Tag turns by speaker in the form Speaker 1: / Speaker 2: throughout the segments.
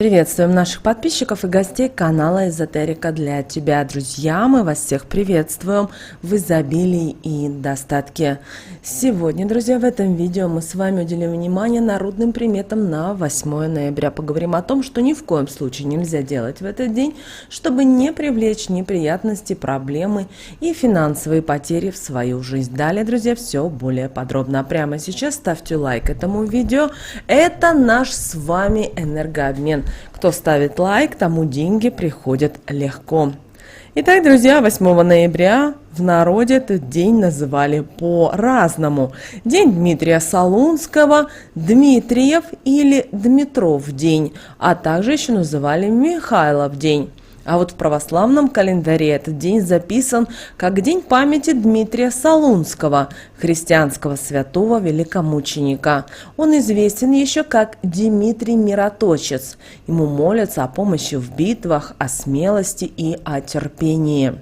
Speaker 1: Приветствуем наших подписчиков и гостей канала Эзотерика для тебя, друзья. Мы вас всех приветствуем в изобилии и достатке. Сегодня, друзья, в этом видео мы с вами уделим внимание народным приметам на 8 ноября. Поговорим о том, что ни в коем случае нельзя делать в этот день, чтобы не привлечь неприятности, проблемы и финансовые потери в свою жизнь. Далее, друзья, все более подробно. Прямо сейчас ставьте лайк этому видео. Это наш с вами энергообмен. Кто ставит лайк, тому деньги приходят легко. Итак, друзья, 8 ноября в народе этот день называли по-разному. День Дмитрия Солунского, Дмитриев или Дмитров день, а также еще называли Михайлов день. А вот в православном календаре этот день записан как День памяти Дмитрия Солунского, христианского святого великомученика. Он известен еще как Дмитрий Мироточец. Ему молятся о помощи в битвах, о смелости и о терпении.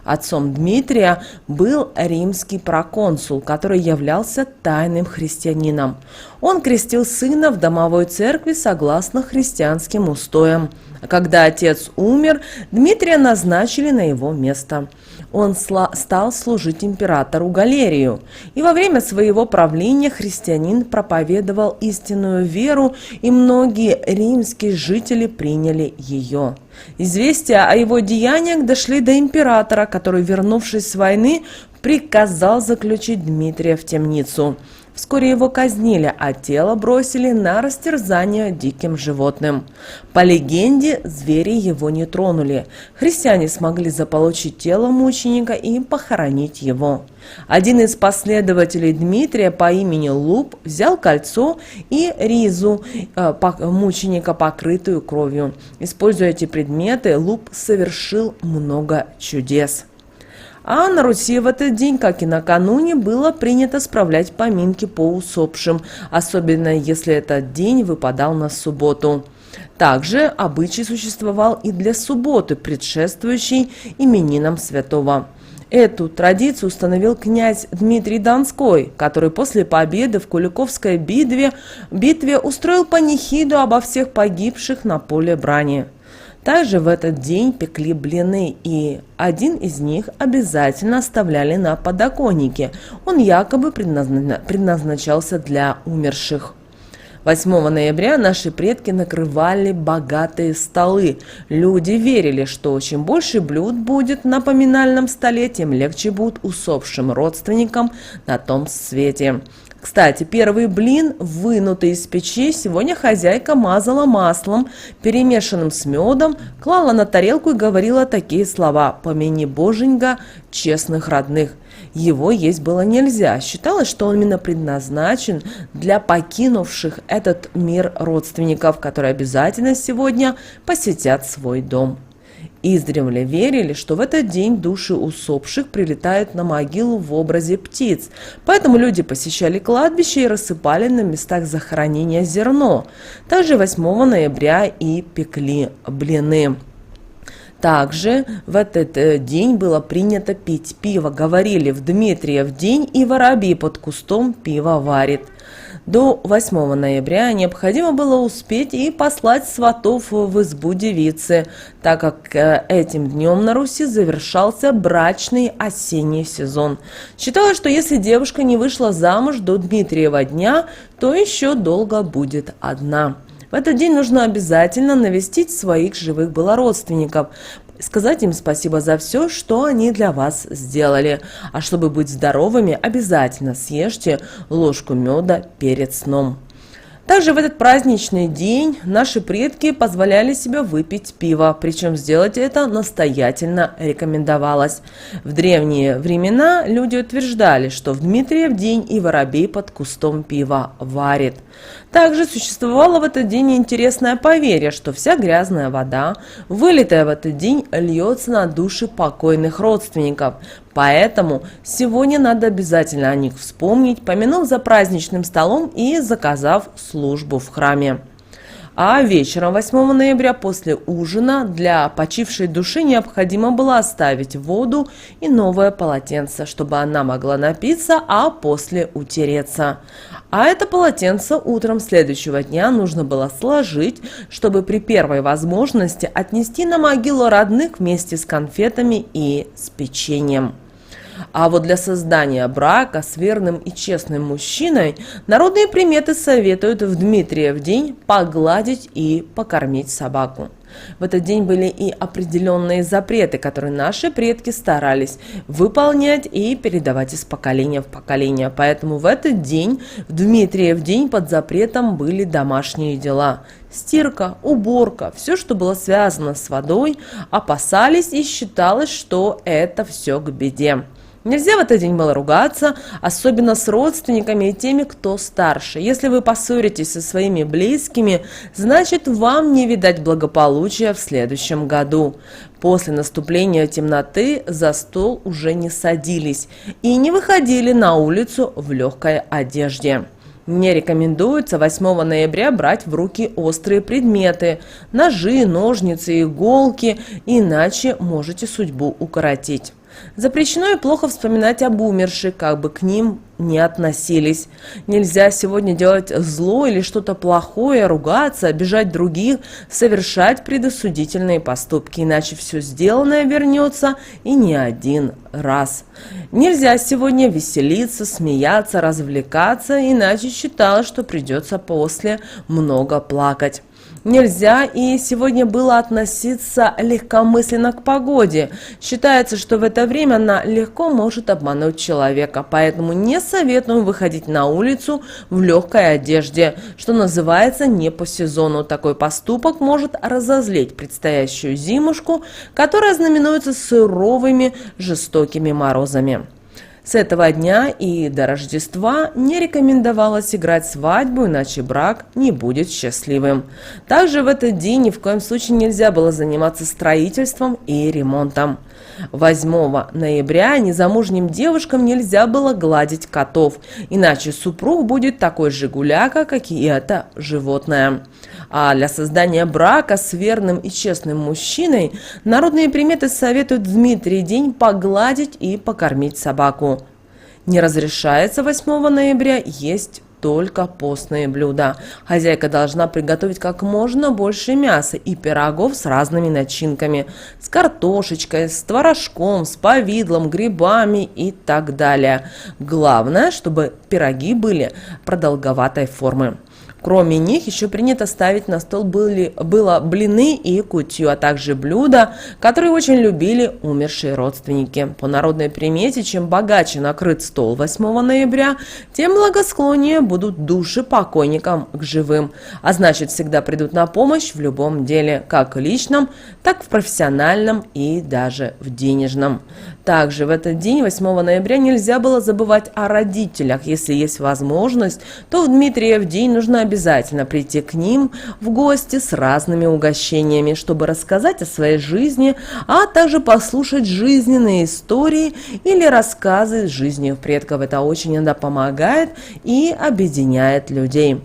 Speaker 1: Отцом Дмитрия был римский проконсул, который являлся тайным христианином. Он крестил сына в домовой церкви согласно христианским устоям. А когда отец умер, Дмитрия назначили на его место. Он стал служить императору Галерию. И во время своего правления христианин проповедовал истинную веру, и многие римские жители приняли ее. Известия о его деяниях дошли до императора, который, вернувшись с войны, приказал заключить Дмитрия в темницу. Вскоре его казнили, а тело бросили на растерзание диким животным. По легенде, звери его не тронули. Христиане смогли заполучить тело мученика и похоронить его. Один из последователей Дмитрия по имени Луб взял кольцо и ризу мученика, покрытую кровью. Используя эти предметы, Луб совершил много чудес. А на Руси в этот день, как и накануне, было принято справлять поминки по усопшим, особенно если этот день выпадал на субботу. Также обычай существовал и для субботы, предшествующей именинам святого. Эту традицию установил князь Дмитрий Донской, который после победы в Куликовской битве устроил панихиду обо всех погибших на поле брани. Также в этот день пекли блины, и один из них обязательно оставляли на подоконнике. Он якобы предназначался для умерших. 8 ноября наши предки накрывали богатые столы. Люди верили, что чем больше блюд будет на поминальном столе, тем легче будет усопшим родственникам на том свете. Кстати, первый блин, вынутый из печи, сегодня хозяйка мазала маслом, перемешанным с медом, клала на тарелку и говорила такие слова: «Помяни, Боженька, честных родных». Его есть было нельзя. Считалось, что он именно предназначен для покинувших этот мир родственников, которые обязательно сегодня посетят свой дом. Издревле верили, что в этот день души усопших прилетают на могилу в образе птиц, поэтому люди посещали кладбище и рассыпали на местах захоронения зерно. Также 8 ноября и пекли блины. Также в этот день было принято пить пиво. Говорили: в Дмитриев день и воробей под кустом пиво варит. До 8 ноября необходимо было успеть и послать сватов в избу девицы, так как этим днем на Руси завершался брачный осенний сезон. Считалось, что если девушка не вышла замуж до Дмитриева дня, то еще долго будет одна. В этот день нужно обязательно навестить своих живых было родственников, сказать им спасибо за все, что они для вас сделали. А чтобы быть здоровыми, обязательно съешьте ложку меда перед сном. Также в этот праздничный день наши предки позволяли себе выпить пиво, причем сделать это настоятельно рекомендовалось. В древние времена люди утверждали, что в Дмитриев день и воробей под кустом пива варит. Также существовало в этот день интересное поверье, что вся грязная вода, вылитая в этот день, льется на души покойных родственников. Поэтому сегодня надо обязательно о них вспомнить, помянув за праздничным столом и заказав службу в храме. А вечером 8 ноября после ужина для почившей души необходимо было оставить воду и новое полотенце, чтобы она могла напиться, а после утереться. А это полотенце утром следующего дня нужно было сложить, чтобы при первой возможности отнести на могилу родных вместе с конфетами и с печеньем. А вот для создания брака с верным и честным мужчиной народные приметы советуют в Дмитриев день погладить и покормить собаку. В этот день были и определенные запреты, которые наши предки старались выполнять и передавать из поколения в поколение. Поэтому в этот день, в Дмитриев день, под запретом были домашние дела. Стирка, уборка, все, что было связано с водой, опасались и считалось, что это все к беде. Нельзя в этот день было ругаться, особенно с родственниками и теми, кто старше. Если вы поссоритесь со своими близкими, значит, вам не видать благополучия в следующем году. После наступления темноты за стол уже не садились и не выходили на улицу в легкой одежде. Не рекомендуется 8 ноября брать в руки острые предметы – ножи, ножницы, иголки, иначе можете судьбу укоротить. Запрещено и плохо вспоминать об умерших, как бы к ним не относились. Нельзя сегодня делать зло или что-то плохое, ругаться, обижать других, совершать предосудительные поступки, иначе все сделанное вернется и не один раз. Нельзя сегодня веселиться, смеяться, развлекаться, иначе считалось, что придется после много плакать. Нельзя и сегодня было относиться легкомысленно к погоде. Считается, что в это время она легко может обмануть человека, поэтому не советуем выходить на улицу в легкой одежде, что называется не по сезону. Такой поступок может разозлить предстоящую зимушку, которая знаменуется суровыми жестокими морозами. С этого дня и до Рождества не рекомендовалось играть свадьбу, иначе брак не будет счастливым. Также в этот день ни в коем случае нельзя было заниматься строительством и ремонтом. 8 ноября незамужним девушкам нельзя было гладить котов, иначе супруг будет такой же гуляка, как и это животное. А для создания брака с верным и честным мужчиной народные приметы советуют в Дмитрий день погладить и покормить собаку. Не разрешается 8 ноября есть только постные блюда. Хозяйка должна приготовить как можно больше мяса и пирогов с разными начинками, с картошечкой, с творожком, с повидлом, грибами и так далее. Главное, чтобы пироги были продолговатой формы. Кроме них еще принято ставить на стол было блины и кутью, а также блюда, которые очень любили умершие родственники. По народной примете, чем богаче накрыт стол 8 ноября, тем благосклоннее будут души покойникам к живым, а значит всегда придут на помощь в любом деле, как в личном, так в профессиональном и даже в денежном. Также в этот день, 8 ноября, нельзя было забывать о родителях. Если есть возможность, то в Дмитриев день нужно обязательно прийти к ним в гости с разными угощениями, чтобы рассказать о своей жизни, а также послушать жизненные истории или рассказы из жизни предков. Это очень иногда помогает и объединяет людей.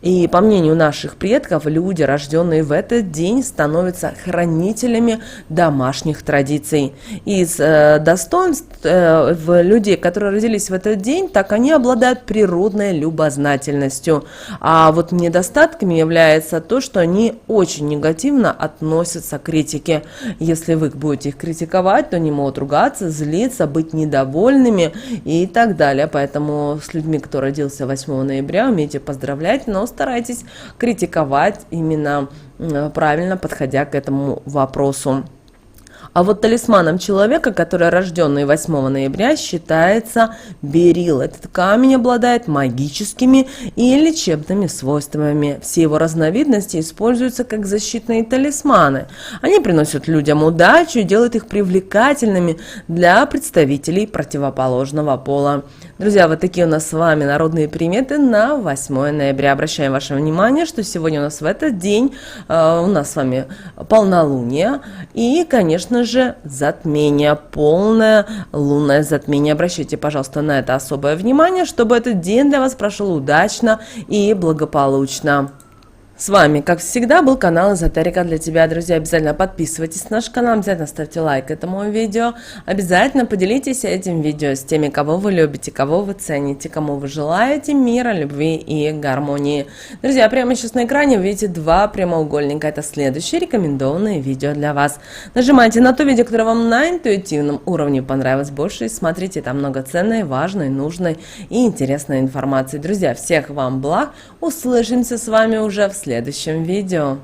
Speaker 1: И по мнению наших предков, люди, рожденные в этот день, становятся хранителями домашних традиций. Из достоинств людей, которые родились в этот день, так они обладают природной любознательностью. А вот недостатками является то, что они очень негативно относятся к критике. Если вы будете их критиковать, то они могут ругаться, злиться, быть недовольными и так далее. Поэтому с людьми, кто родился 8 ноября, умейте поздравлять, но старайтесь критиковать именно правильно, подходя к этому вопросу. А вот талисманом человека, который рожденный 8 ноября, считается берил. Этот камень обладает магическими и лечебными свойствами. Все его разновидности используются как защитные талисманы. Они приносят людям удачу и делают их привлекательными для представителей противоположного пола. Друзья, вот такие у нас с вами народные приметы на 8 ноября. Обращаем ваше внимание, что сегодня у нас в этот день у нас с вами полнолуние и, конечно же, затмение, полное лунное затмение. Обращайте, пожалуйста, на это особое внимание, чтобы этот день для вас прошел удачно и благополучно. С вами, как всегда, был канал Эзотерика для тебя, друзья. Обязательно подписывайтесь на наш канал, обязательно ставьте лайк этому видео, обязательно поделитесь этим видео с теми, кого вы любите, кого вы цените, кому вы желаете мира, любви и гармонии. Друзья, прямо сейчас на экране вы видите два прямоугольника. Это следующие рекомендованные видео для вас. Нажимайте на то видео, которое вам на интуитивном уровне понравилось больше, и смотрите, там много ценной, важной, нужной и интересной информации. Друзья, всех вам благ, услышимся с вами уже в следующем видео.